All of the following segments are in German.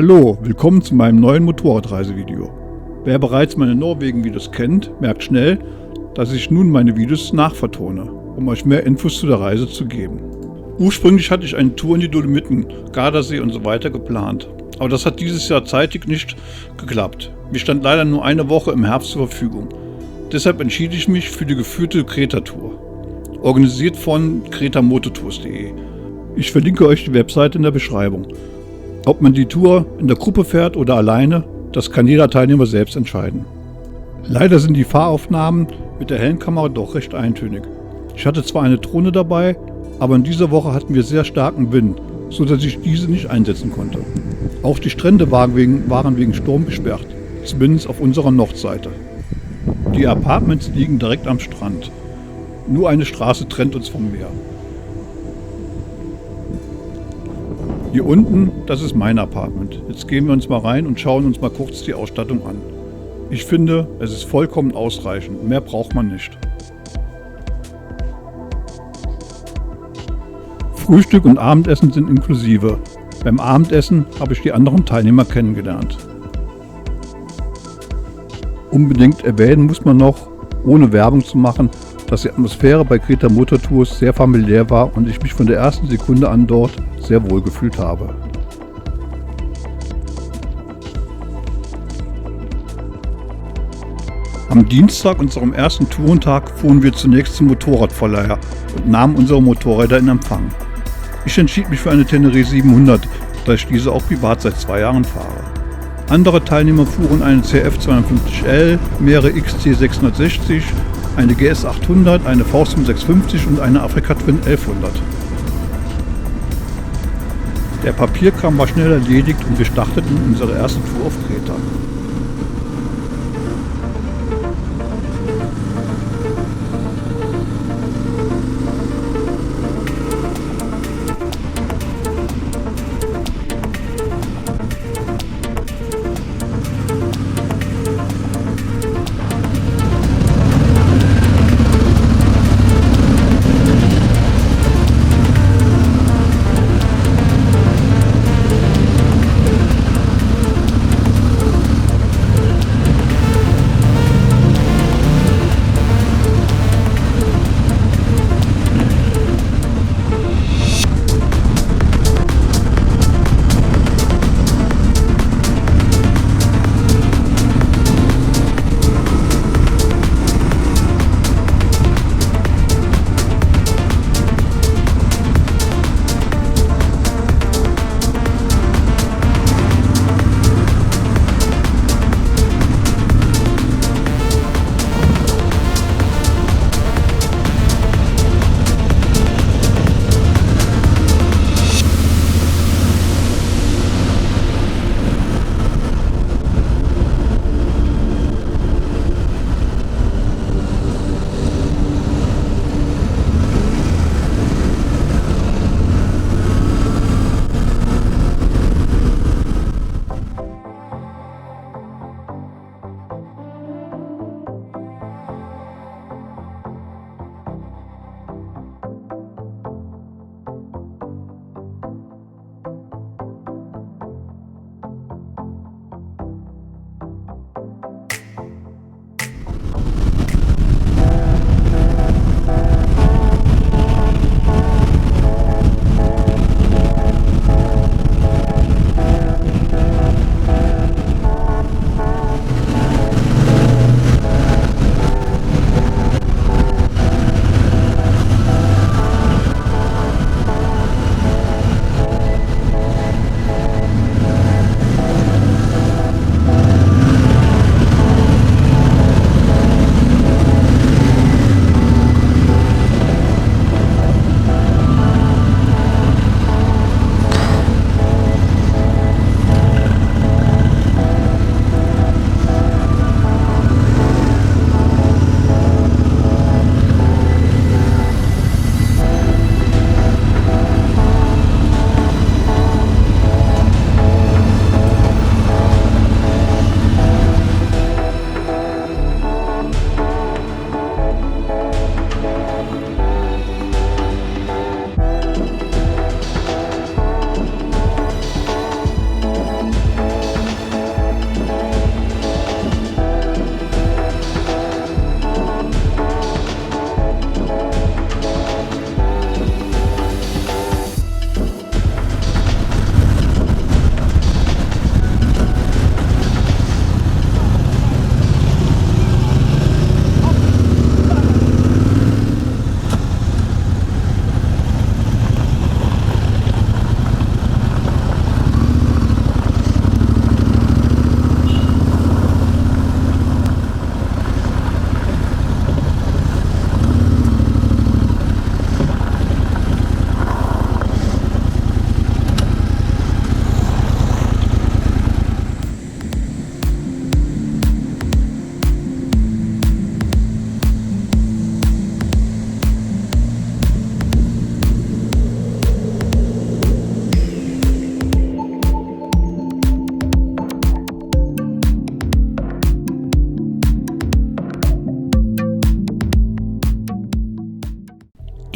Hallo, willkommen zu meinem neuen Motorradreisevideo. Wer bereits meine Norwegen-Videos kennt, merkt schnell, dass ich nun meine Videos nachvertone, um euch mehr Infos zu der Reise zu geben. Ursprünglich hatte ich eine Tour in die Dolomiten, Gardasee und so weiter geplant, aber das hat dieses Jahr zeitig nicht geklappt. Mir stand leider nur eine Woche im Herbst zur Verfügung. Deshalb entschied ich mich für die geführte Kreta-Tour, organisiert von kretamototours.de. Ich verlinke euch die Webseite in der Beschreibung. Ob man die Tour in der Gruppe fährt oder alleine, das kann jeder Teilnehmer selbst entscheiden. Leider sind die Fahraufnahmen mit der Helmkamera doch recht eintönig. Ich hatte zwar eine Drohne dabei, aber in dieser Woche hatten wir sehr starken Wind, so dass ich diese nicht einsetzen konnte. Auch die Strände waren wegen Sturm gesperrt, zumindest auf unserer Nordseite. Die Apartments liegen direkt am Strand. Nur eine Straße trennt uns vom Meer. Hier unten, das ist mein Apartment. Jetzt gehen wir uns mal rein und schauen uns mal kurz die Ausstattung an. Ich finde, es ist vollkommen ausreichend. Mehr braucht man nicht. Frühstück und Abendessen sind inklusive. Beim Abendessen habe ich die anderen Teilnehmer kennengelernt. Unbedingt erwähnen muss man noch, ohne Werbung zu machen, dass die Atmosphäre bei Kreta-Mototours sehr familiär war und ich mich von der ersten Sekunde an dort sehr wohl gefühlt habe. Am Dienstag, unserem ersten Tourentag, fuhren wir zunächst zum Motorradverleiher und nahmen unsere Motorräder in Empfang. Ich entschied mich für eine Tenere 700, da ich diese auch privat seit 2 Jahren fahre. Andere Teilnehmer fuhren eine CF 250L, mehrere XT 660, eine GS 800, eine V-Strom 650 und eine Africa Twin 1100. Der Papierkram war schnell erledigt und wir starteten unsere erste Tour auf Kreta.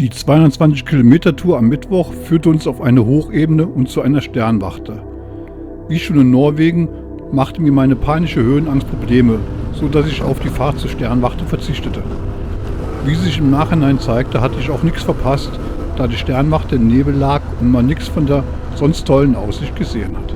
Die 220 Kilometer Tour am Mittwoch führte uns auf eine Hochebene und zu einer Sternwarte. Wie schon in Norwegen machte mir meine panische Höhenangst Probleme, so dass ich auf die Fahrt zur Sternwarte verzichtete. Wie sich im Nachhinein zeigte, hatte ich auch nichts verpasst, da die Sternwarte im Nebel lag und man nichts von der sonst tollen Aussicht gesehen hat.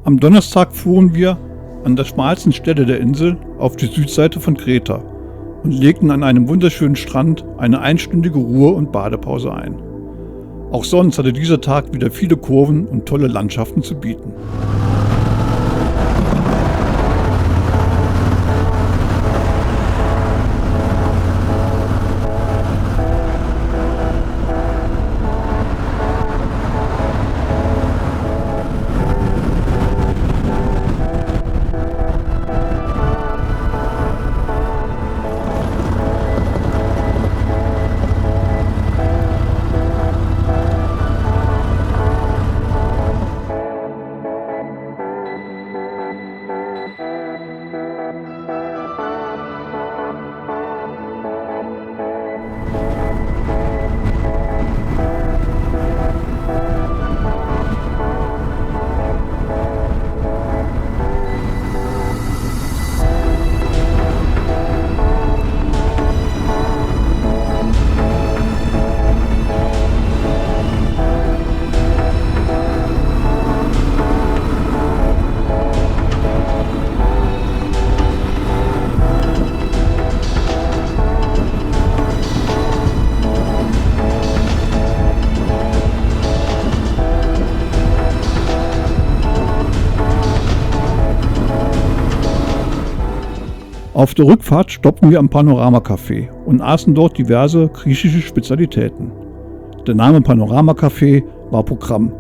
Am Donnerstag fuhren wir an der schmalsten Stelle der Insel auf die Südseite von Kreta und legten an einem wunderschönen Strand eine einstündige Ruhe- und Badepause ein. Auch sonst hatte dieser Tag wieder viele Kurven und tolle Landschaften zu bieten. Auf der Rückfahrt stoppten wir am Panorama Café und aßen dort diverse griechische Spezialitäten. Der Name Panorama Café war Programm.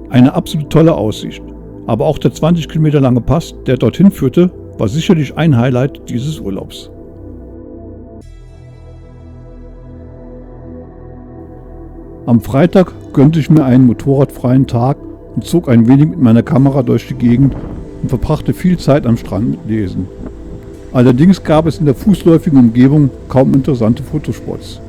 Eine absolut tolle Aussicht. Aber auch der 20 Kilometer lange Pass, der dorthin führte, war sicherlich ein Highlight dieses Urlaubs. Am Freitag gönnte ich mir einen motorradfreien Tag und zog ein wenig mit meiner Kamera durch die Gegend und verbrachte viel Zeit am Strand mit Lesen. Allerdings gab es in der fußläufigen Umgebung kaum interessante Fotospots.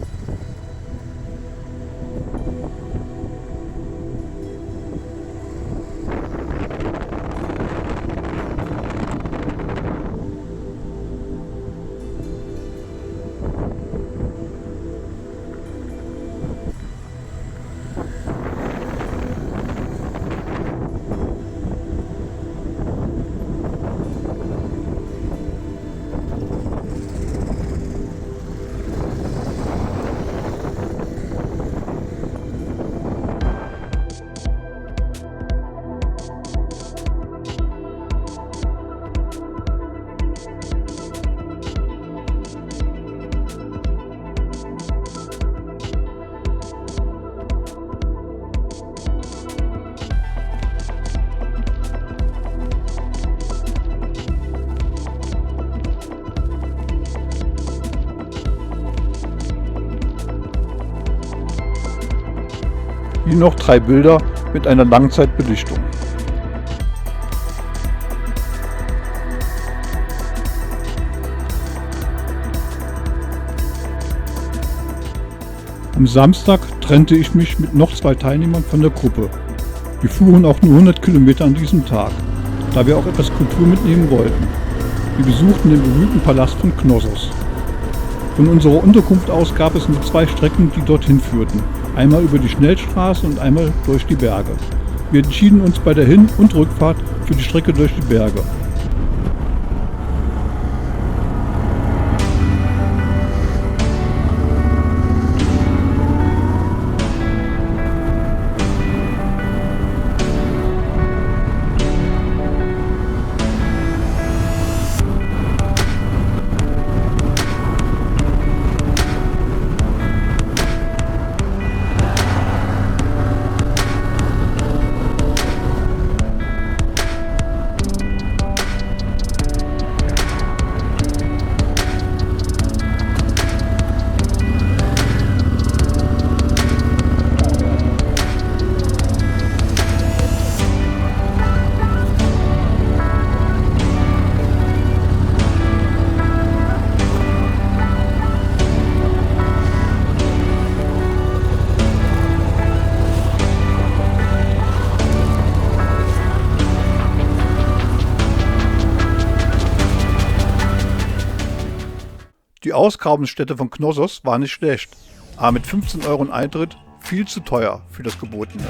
Hier noch 3 Bilder mit einer Langzeitbelichtung. Am Samstag trennte ich mich mit noch 2 Teilnehmern von der Gruppe. Wir fuhren auch nur 100 Kilometer an diesem Tag, da wir auch etwas Kultur mitnehmen wollten. Wir besuchten den berühmten Palast von Knossos. Von unserer Unterkunft aus gab es nur 2 Strecken, die dorthin führten. Einmal über die Schnellstraße und einmal durch die Berge. Wir entschieden uns bei der Hin- und Rückfahrt für die Strecke durch die Berge. Die Ausgrabungsstätte von Knossos war nicht schlecht, aber mit 15 € Eintritt viel zu teuer für das Gebotene.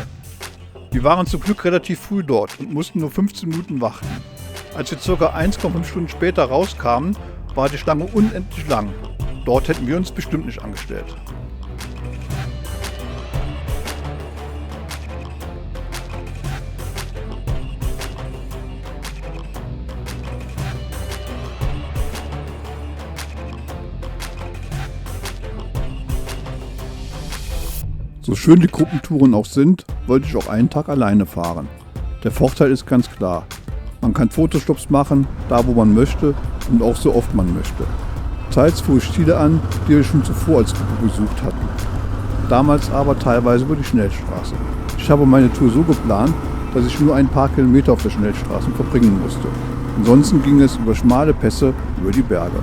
Wir waren zum Glück relativ früh dort und mussten nur 15 Minuten warten. Als wir ca. 1,5 Stunden später rauskamen, war die Schlange unendlich lang. Dort hätten wir uns bestimmt nicht angestellt. So schön die Gruppentouren auch sind, wollte ich auch einen Tag alleine fahren. Der Vorteil ist ganz klar, man kann Fotostops machen, da wo man möchte und auch so oft man möchte. Teils fuhr ich Ziele an, die wir schon zuvor als Gruppe besucht hatten. Damals aber teilweise über die Schnellstraße. Ich habe meine Tour so geplant, dass ich nur ein paar Kilometer auf der Schnellstraße verbringen musste. Ansonsten ging es über schmale Pässe über die Berge.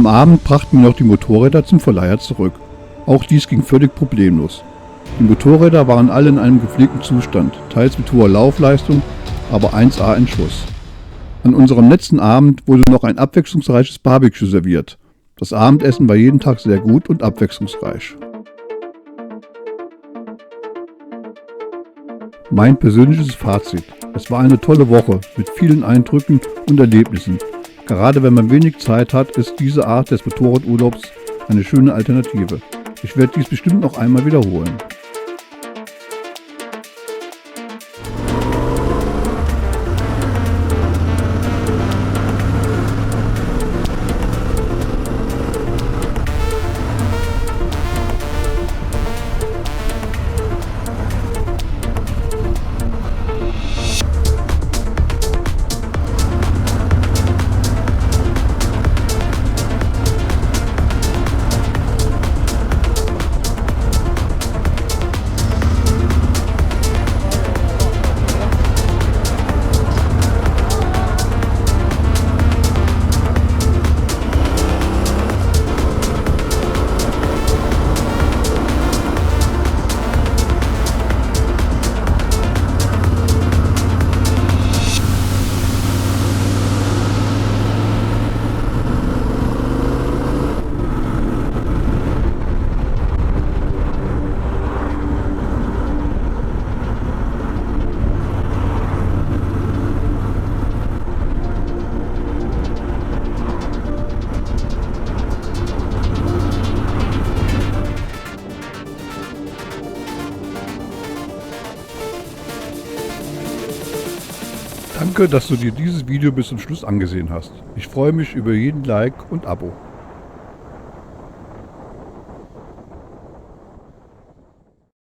Am Abend brachten wir noch die Motorräder zum Verleiher zurück. Auch dies ging völlig problemlos. Die Motorräder waren alle in einem gepflegten Zustand, teils mit hoher Laufleistung, aber 1A in Schuss. An unserem letzten Abend wurde noch ein abwechslungsreiches Barbecue serviert. Das Abendessen war jeden Tag sehr gut und abwechslungsreich. Mein persönliches Fazit: Es war eine tolle Woche mit vielen Eindrücken und Erlebnissen. Gerade wenn man wenig Zeit hat, ist diese Art des Motorradurlaubs eine schöne Alternative. Ich werde dies bestimmt noch einmal wiederholen. Danke, dass du dir dieses Video bis zum Schluss angesehen hast. Ich freue mich über jeden Like und Abo.